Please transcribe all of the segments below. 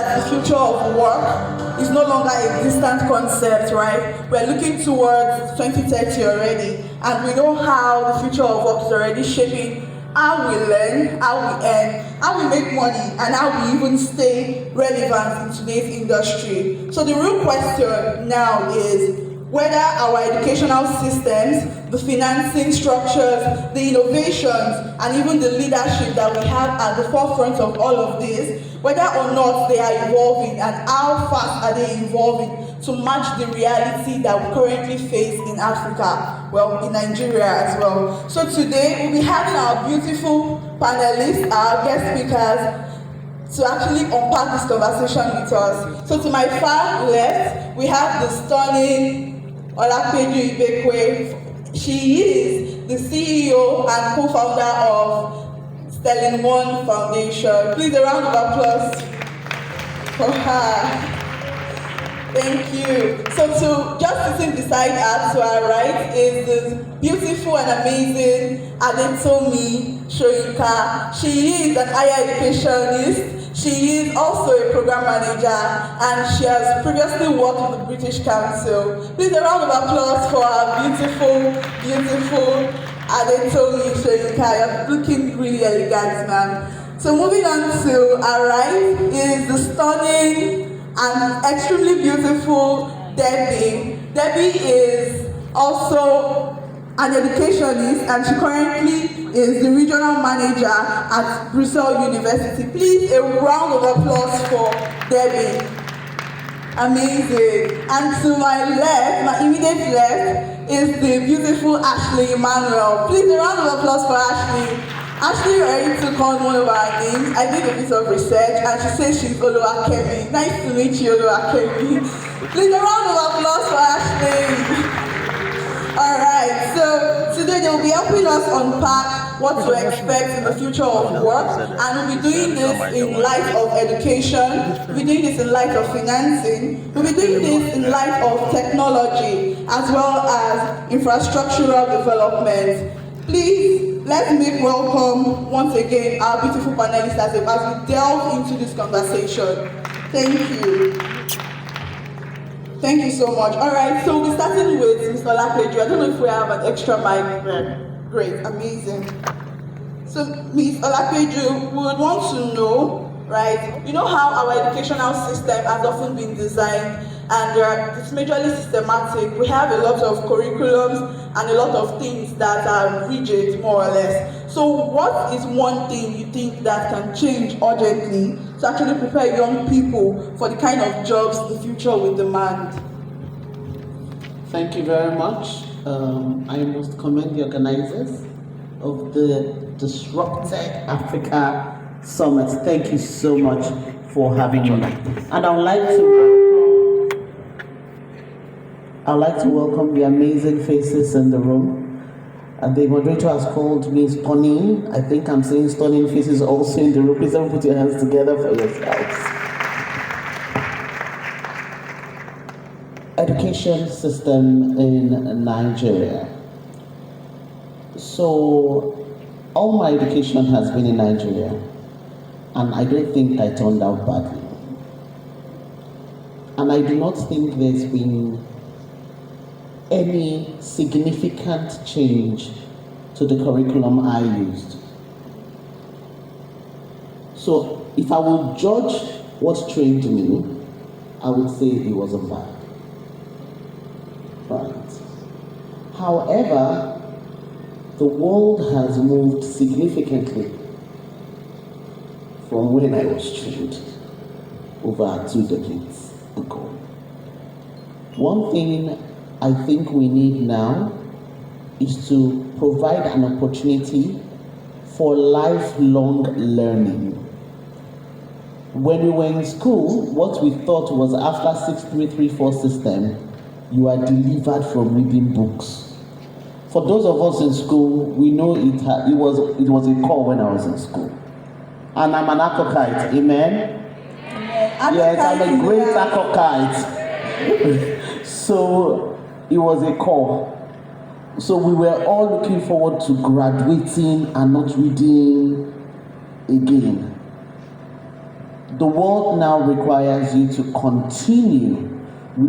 The future of work is no longer a distant concept, right? We're looking towards 2030 already, and we know how the future of work is already shaping how we learn, how we earn, how we make money, and how we even stay relevant in today's industry. So the real question now is whether our educational systems, the financing structures, the innovations, and even the leadership that we have at the forefront of all of this, whether or not they are evolving and how fast are they evolving to match the reality that we currently face in Africa, well, in Nigeria as well. So today we'll be having our beautiful panelists, our guest speakers, to actually unpack this conversation with us. So to my far left, we have the stunning Olapeju Ibekwe. She is the CEO and co-founder of Sterling One Foundation. Please, a round of applause for her. Thank you. So just sitting beside her to our right is this beautiful and amazing Adetomi Soyinka. She is an higher educationist. She is also a program manager, and she has previously worked with the British Council. Please, a round of applause for our beautiful Adetomi Soyinka. You're looking really elegant, ma'am. So moving on to our right is the stunning and extremely beautiful Debbie. Debbie is also an educationist, and she currently is the regional manager at Bristol University. Please, a round of applause for Debbie. Amazing. And to my left, my immediate left, is the beautiful Ashley Emmanuel. Please, a round of applause for Ashley. Ashley already took on one of our names. I did a bit of research, and she says she's Oluwakemi. Nice to meet you, Oluwakemi. Please, a round of applause for Ashley. All right, so today they will be helping us unpack what to expect in the future of work, and we'll be doing this in light of education, we'll be doing this in light of financing, we'll be doing this in light of technology, as well as infrastructural development. Please, let's make welcome once again our beautiful panelists as we delve into this conversation. Thank you. Thank you so much. All right, so we're starting with Mr. Olapeju. I don't know if we have an extra mic there. Great, amazing. So, Ms. Olapeju, we would want to know, right, you know how our educational system has often been designed, and it's majorly systematic. We have a lot of curriculums and a lot of things that are rigid, more or less. So what is one thing you think that can change urgently to actually prepare young people for the kind of jobs the future will demand? Thank you very much. I must commend the organizers of the Disrupted Africa Summit. Thank you so much for having me. And I would like to welcome the amazing faces in the room. And the moderator has called me stunning. I think I'm saying stunning faces also in the room. Please everyone put your hands together for yourselves. Education system in Nigeria. So all my education has been in Nigeria, and I don't think I turned out badly. And I do not think there's been any significant change to the curriculum I used. So if I would judge what trained me, I would say it wasn't bad. Right. However, the world has moved significantly from when I was trained over 2 decades ago. One thing I think we need now is to provide an opportunity for lifelong learning. When we were in school, what we thought was after 6334 system, you are delivered from reading books. For those of us in school, we know it was a core when I was in school. And I'm an akokite, amen? Yes, I'm a great akokite. So it was a core. So we were all looking forward to graduating and not reading again. The world now requires you to continue.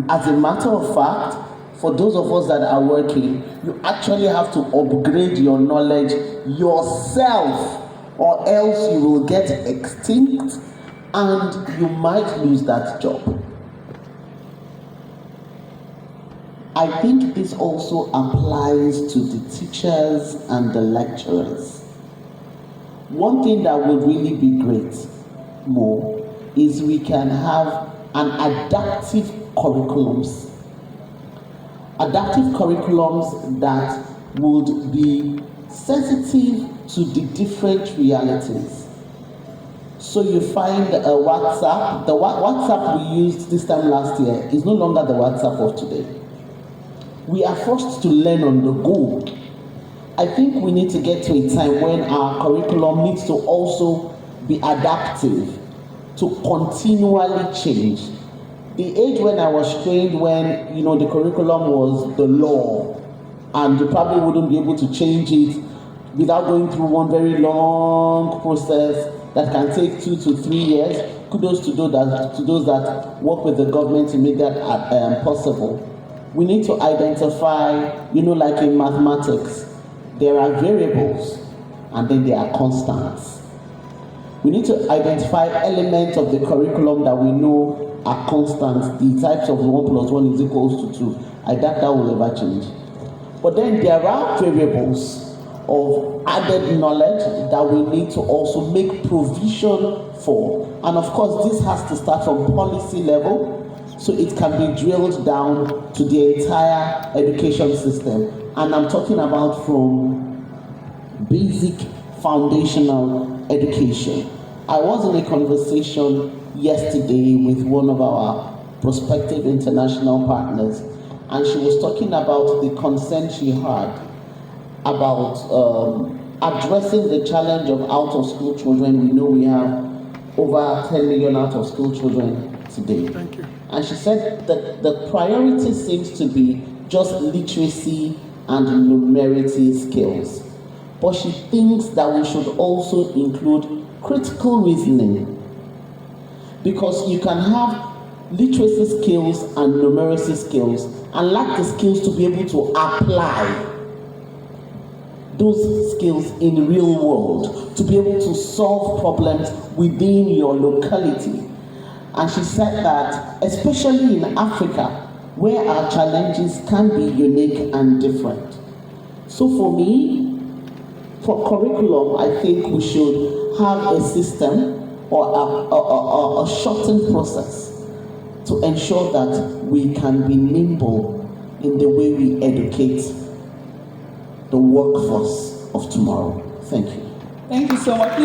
As a matter of fact, for those of us that are working, you actually have to upgrade your knowledge yourself, or else you will get extinct and you might lose that job. I think this also applies to the teachers and the lecturers. One thing that would really be great more is we can have an adaptive curriculums. Adaptive curriculums that would be sensitive to the different realities. So you find WhatsApp, the WhatsApp we used this time last year is no longer the WhatsApp of today. We are forced to learn on the go. I think we need to get to a time when our curriculum needs to also be adaptive, to continually change. The age when I was trained, when the curriculum was the law, and you probably wouldn't be able to change it without going through one very long process that can take 2 to 3 years. Kudos to those that work with the government to make that possible. We need to identify, like in mathematics, there are variables and then there are constants. We need to identify elements of the curriculum that we know are constants, the types of 1 plus 1 is equals to 2. I doubt that will ever change. But then there are variables of added knowledge that we need to also make provision for. And of course, this has to start from policy level, so it can be drilled down to the entire education system. And I'm talking about from basic foundational education. I was in a conversation yesterday with one of our prospective international partners, and she was talking about the concern she had about addressing the challenge of out-of-school children. We know we have over 10 million out-of-school children today. Thank you. And she said that the priority seems to be just literacy and numeracy skills. But she thinks that we should also include critical reasoning, because you can have literacy skills and numeracy skills and lack the skills to be able to apply those skills in the real world, to be able to solve problems within your locality. And she said that, especially in Africa, where our challenges can be unique and different. So for me, for curriculum, I think we should have a system or a shortened process to ensure that we can be nimble in the way we educate the workforce of tomorrow. Thank you. Thank you so much.